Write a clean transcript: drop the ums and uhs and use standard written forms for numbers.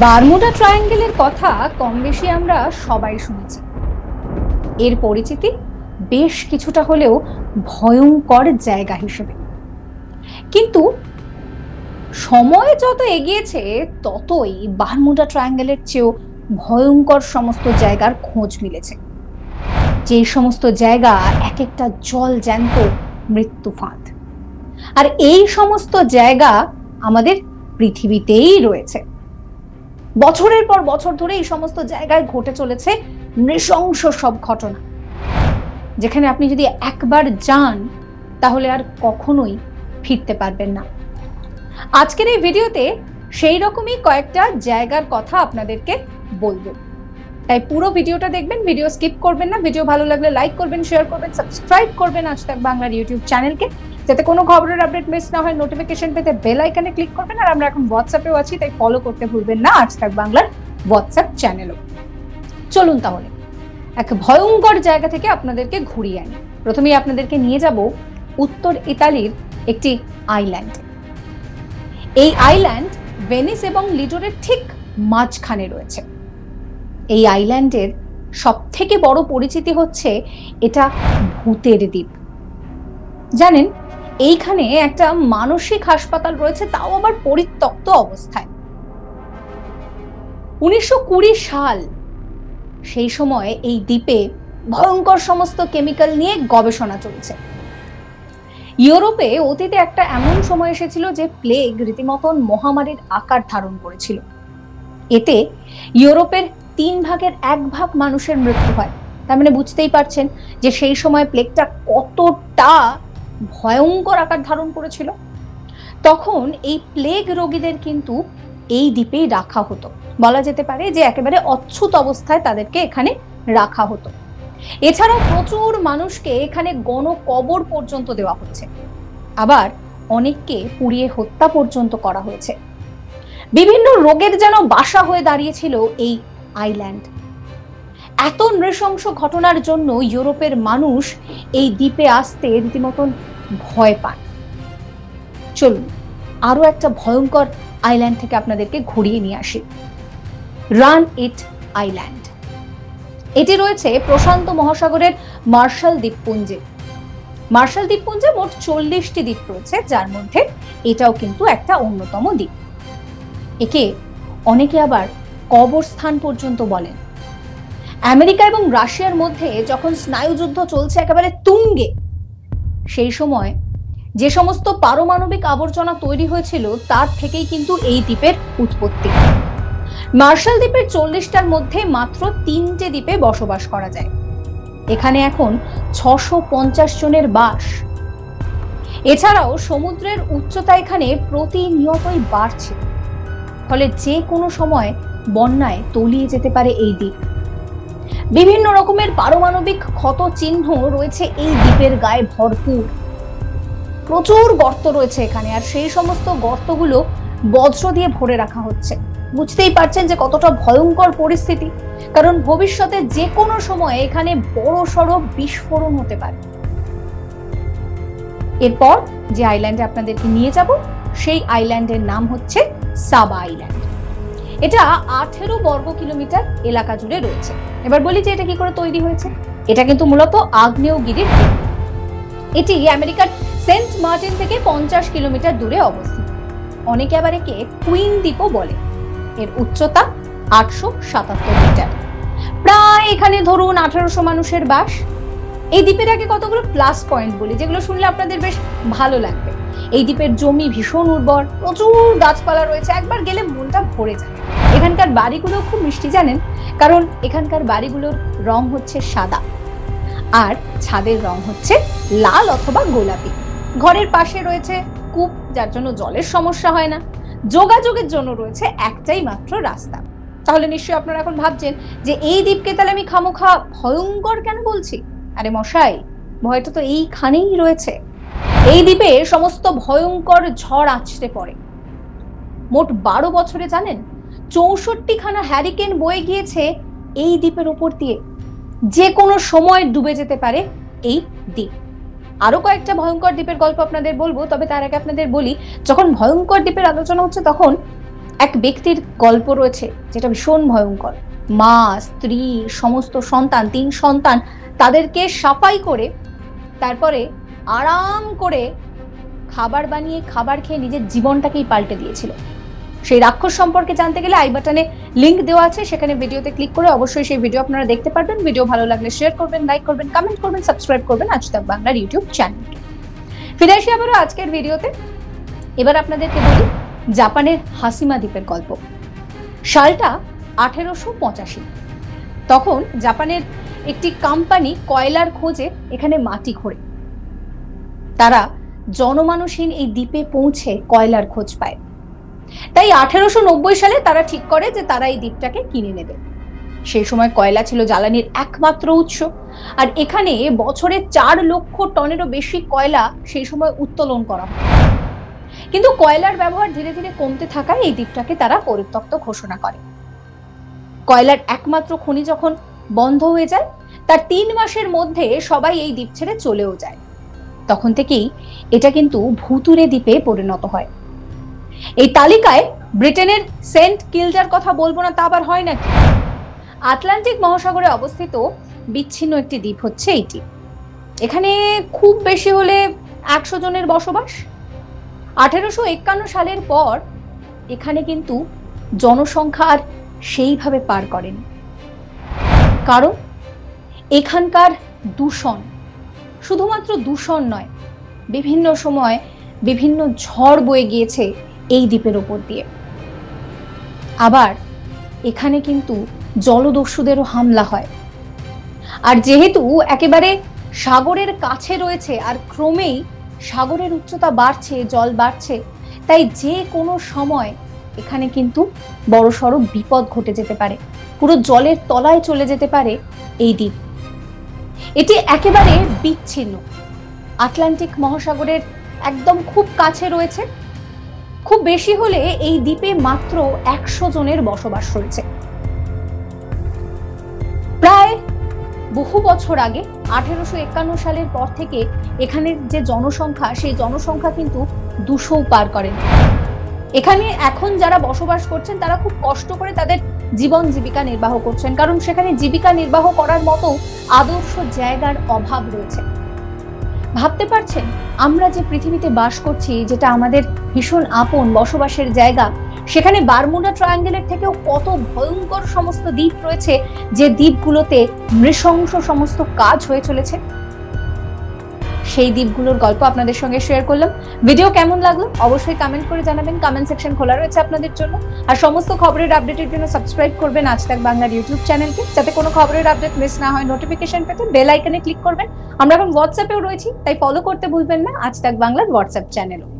Bermuda ট্রায়াঙ্গেলের কথা কম বেশি আমরা সবাই শুনেছি। এর পরিচিতি বেশ কিছুটা হলেও ভয়ঙ্কর জায়গা হিসেবে। কিন্তু সময় যত এগিয়েছে ততই বারমুডা ট্রায়াঙ্গেলের চেয়েও ভয়ঙ্কর সমস্ত জায়গার খোঁজ মিলেছে, যে সমস্ত জায়গা এক একটা জল জ্যান্ত মৃত্যু ফাঁদ। আর এই সমস্ত জায়গা আমাদের পৃথিবীতেই রয়েছে। বছরের পর বছর ধরে এই সমস্ত জায়গায় ঘটে চলেছে নৃশংস সব ঘটনা, যেখানে আপনি যদি একবার যান তাহলে আর কখনোই ফিরতে পারবেন না। আজকের এই ভিডিওতে সেই রকমই কয়েকটা জায়গার কথা আপনাদেরকে বলবো, তাই পুরো ভিডিওটা দেখবেন, ভিডিও স্কিপ করবেন না। ভিডিও ভালো লাগলে লাইক করবেন, শেয়ার করবেন, সাবস্ক্রাইব করবেন আজ তাক বাংলার ইউটিউব চ্যানেলকে, যাতে কোনো খবরের আপডেট মিস না হয়। নোটিফিকেশন পেতে বেল আইকনে ক্লিক করবেন। আর আমরা এখন হোয়াটসঅ্যাপেও আছি, তাই ফলো করতে ভুলবেন না আজ তাক বাংলার হোয়াটসঅ্যাপ চ্যানেলও। চলুন তাহলে এক ভয়ঙ্কর জায়গা থেকে আপনাদেরকে ঘুরিয়ে আনি। প্রথমেই আপনাদেরকে নিয়ে যাব উত্তর ইতালির একটি আইল্যান্ডে। এই আইল্যান্ড ভেনিস এবং লিডোরের ঠিক মাঝখানে রয়েছে। এই আইল্যান্ডের সব থেকে বড় পরিচিতি হচ্ছে এটা ভূতের দ্বীপ। জানেন, এইখানে একটা মানসিক হাসপাতাল রয়েছে, তাও আবার পরিত্যক্ত অবস্থায়। 1920 সাল, সেই সময় এই দ্বীপে ভয়ঙ্কর সমস্ত কেমিক্যাল নিয়ে গবেষণা চলছে। ইউরোপে অতীতে একটা এমন সময় এসেছিল যে প্লেগ রীতিমতন মহামারীর আকার ধারণ করেছিল। এতে ইউরোপের 3 ভাগের 1 ভাগ মানুষের মৃত্যু হয়। তার মানে বুঝতেই পারছেন যে সেই সময় প্লেগটা কতটা ভয়ঙ্কর আকার ধারণ করেছিল। তখন এই প্লেগ রোগীদের কিন্তু এই দ্বীপেই রাখা হতো। বলা যেতে পারে যে একেবারে অচ্ছুত অবস্থায় তাদেরকে এখানে রাখা হতো। এছাড়াও প্রচুর মানুষকে এখানে গণকবর পর্যন্ত দেওয়া হচ্ছে, আবার অনেককে পুড়িয়ে হত্যা পর্যন্ত করা হয়েছে। বিভিন্ন রোগের যেন বাসা হয়ে দাঁড়িয়েছিল এই আইল্যান্ড। এত নৃশংস ঘটনার জন্য ইউরোপের মানুষ এই দ্বীপে আসতে রীতিমতন ভয় পান। চলুন আরো একটা ভয়ঙ্কর আইল্যান্ড থেকে আপনাদেরকে ঘুরিয়ে নিয়ে আসি, রান ইট আইল্যান্ড। এটি রয়েছে প্রশান্ত মহাসাগরের মার্শাল দ্বীপপুঞ্জে। মার্শাল দ্বীপপুঞ্জে মোট 40টি দ্বীপ রয়েছে, যার মধ্যে এটাও কিন্তু একটা অন্যতম দ্বীপ। একে অনেকে আবার কবরস্থান পর্যন্ত বলেন। আমেরিকা এবং রাশিয়ার মধ্যে যখন স্নায়ুযুদ্ধ চলছে একেবারে তুঙ্গে, সেই সময় যে সমস্ত পারমাণবিক আবর্জনা তৈরি হয়েছিল তার থেকেই কিন্তু এই দ্বীপের উৎপত্তি। মার্শাল দ্বীপের 40টার মধ্যে মাত্র 3টে দ্বীপে বসবাস করা যায়। এখানে এখন 650 জনের বাস। এছাড়াও সমুদ্রের উচ্চতা এখানে প্রতিনিয়তই বাড়ছে, ফলে যে কোনো সময় বন্যায় তলিয়ে যেতে পারে এই দ্বীপ। বিভিন্ন রকমের পারমাণবিক ক্ষত চিহ্ন রয়েছে এই দ্বীপের গায়ে ভরপুর। প্রচুর গর্ত রয়েছে এখানে, আর সেই সমস্ত গর্তগুলো বজ্র দিয়ে ভরে রাখা হচ্ছে। বুঝতেই পারছেন যে কতটা ভয়ঙ্কর পরিস্থিতি, কারণ ভবিষ্যতে যে কোনো সময় এখানে বড় সড় বিস্ফোরণ হতে পারে। এরপর যে আইল্যান্ডে আপনাদেরকে নিয়ে যাব সেই আইল্যান্ডের নাম হচ্ছে সাবা আইল্যান্ড। এটা 18 বর্গ কিলোমিটার এলাকা জুড়ে রয়েছে। এবার বলি যে এটা কি করে তৈরি হয়েছে। এটা কিন্তু মূলত আগ্নেয়গিরির দ্বীপ। এটি আমেরিকার সেন্ট মার্টিন থেকে 50 কিলোমিটার দূরে অবস্থিত। অনেকে আবার একে কুইন দ্বীপও বলে। এর উচ্চতা 877 মিটার। প্রায় এখানে ধরুন 1800 মানুষের বাস। এই দ্বীপের আগে কতগুলো প্লাস পয়েন্ট বলি, যেগুলো শুনলে আপনাদের বেশ ভালো লাগবে। এই দ্বীপের জমি ভীষণ উর্বর, প্রচুর গাছপালা রয়েছে, একবার গেলে মনটা ভরে যায়। এখানকার বাড়িগুলো খুব মিষ্টি, জানেন, কারণ এখানকার বাড়িগুলোর রং হচ্ছে সাদা, আর ছাদের রং হচ্ছে লাল অথবা গোলাপি। ঘরের পাশে রয়েছে কূপ, যার জন্য জলের সমস্যা হয় না। যোগাযোগের জন্য রয়েছে একটাই মাত্র রাস্তা। তাহলে নিশ্চয়ই আপনারা এখন ভাবছেন যে এই দ্বীপকে তাহলে আমি খামোখা ভয়ঙ্কর কেন বলছি। আরে মশাই, ভয়টা তো এইখানেই রয়েছে। এই দ্বীপে সমস্ত ভয়ঙ্কর ঝড় আছড়ে পড়ে। মোট 12 বছরে জানেন 64খানা হ্যারিকেন বয়ে গিয়েছে এই দ্বীপের উপর দিয়ে। যে কোনো সময় ডুবে যেতে পারে এই দ্বীপ। আরো কয়েকটা ভয়ঙ্কর দ্বীপের গল্প আপনাদের বলবো, তবে তার আগে আপনাদের বলি, যখন ভয়ঙ্কর দ্বীপের আলোচনা হচ্ছে তখন এক ব্যক্তির গল্প রয়েছে যেটা ভীষণ ভয়ঙ্কর। মা, স্ত্রী, সমস্ত সন্তান, 3 সন্তান, তাদেরকে সাফাই করে তারপরে আরাম করে খাবার বানিয়ে খাবার খেয়ে নিজের জীবনটাকেই পাল্টে দিয়েছিল। সেই রাক্ষস সম্পর্কে জানতে গেলে আই বাটনে লিংক দেওয়া আছে, সেখানে ভিডিওতে ক্লিক করে অবশ্যই সেই ভিডিও আপনারা দেখতে পারবেন। ভিডিও ভালো লাগলে শেয়ার করবেন, লাইক করবেন, কমেন্ট করবেন, সাবস্ক্রাইব করবেন আজ তাক বাংলার ইউটিউব চ্যানেলকে। ফিরে আসি আবারও আজকের ভিডিওতে। এবার আপনাদেরকে বলি জাপানের হাসিমা দ্বীপের গল্প। সালটা 1885। তখন জাপানের একটি কোম্পানি কয়লার খোঁজে এখানে মাটি খোঁড়ে। তারা জনমানসহীন এই দ্বীপে পৌঁছে কয়লার খোঁজ পায়। তাই 1890 সালে তারা ঠিক করে যে তারা এই দ্বীপটাকে কিনে নেবে। সেই সময় কয়লা ছিল জ্বালানির একমাত্র উৎস, আর এখানে বছরে 4 লক্ষ টনেরও বেশি কয়লা সেই সময় উত্তোলন করা হয়। কিন্তু কয়লার ব্যবহার ধীরে ধীরে কমতে থাকায় এই দ্বীপটাকে তারা পরিত্যক্ত ঘোষণা করে। কয়লার একমাত্র খনি যখন বন্ধ হয়ে যায়, তার 3 মাসের মধ্যে সবাই এই দ্বীপ ছেড়ে চলেও যায়। তখন থেকেই এটা কিন্তু ভুতুরে দ্বীপে পরিণত হয়। এই তালিকায় ব্রিটেনের সেন্ট কিল্ডার কথা বলবো না তা আবার হয় নাকি? আটলান্টিক মহাসাগরে অবস্থিত বিচ্ছিন্ন একটি দ্বীপ হচ্ছে এটি। এখানে খুব বেশি হলে 100 জনের বসবাস। 1851 সালের পর এখানে কিন্তু জনসংখ্যা আর সেইভাবে পার করেনি। কারণ এখানকার দূষণ, শুধুমাত্র দূষণ নয়, বিভিন্ন সময় বিভিন্ন ঝড় বয়ে গিয়েছে এই দ্বীপের ওপর দিয়ে। আবার এখানে কিন্তু জলদস্যুদেরও হামলা হয়। আর যেহেতু একেবারে সাগরের কাছে রয়েছে আর ক্রমেই সাগরের উচ্চতা বাড়ছে, জল বাড়ছে, তাই যে কোনো সময় এখানে কিন্তু বড়সড় বিপদ ঘটে যেতে পারে। পুরো জলের তলায় চলে যেতে পারে এই দ্বীপ। এটি একেবারে বিচ্ছিন্ন, আটলান্টিক মহাসাগরের একদম খুব কাছে রয়েছে। খুব বেশি হলে এই দ্বীপে মাত্র 100 জনের বসবাস রয়েছে। প্রায় বহু বছর আগে 1851 সালের পর থেকে এখানের যে জনসংখ্যা, সেই জনসংখ্যা কিন্তু 200 পার করেন। এখানে এখন যারা বসবাস করছেন তারা খুব কষ্ট করে তাদের জীবন জীবিকা নির্বাহ করছেন, কারণ সেখানে জীবিকা নির্বাহ করার মতো আদর্শ জায়গার অভাব রয়েছে। ভাবতে পারছেন আমরা যে পৃথিবীতে বাস করছি, যেটা আমাদের ভীষণ আপন বসবাসের জায়গা, সেখানে বারমুডা ট্রায়াঙ্গেলের থেকেও কত ভয়ঙ্কর সমস্ত দ্বীপ রয়েছে, যে দ্বীপগুলোতে নৃশংস সমস্ত কাজ হয়ে চলেছে। সেই দ্বীপগুলোর গল্প আপনাদের সঙ্গে শেয়ার করলাম। ভিডিও কেমন লাগলো অবশ্যই কমেন্ট করে জানাবেন, কমেন্ট সেকশন খোলা রয়েছে আপনাদের জন্য। আর সমস্ত খবরের আপডেটের জন্য সাবস্ক্রাইব করবেন আজ তাক বাংলার ইউটিউব চ্যানেলকে, যাতে কোনো খবরের আপডেট মিস না হয়। নোটিফিকেশন পেতে বেল আইকনে ক্লিক করবেন। আমরা এখন হোয়াটসঅ্যাপেও রয়েছি, তাই ফলো করতে ভুলবেন না আজ তাক বাংলার হোয়াটসঅ্যাপ চ্যানেলও।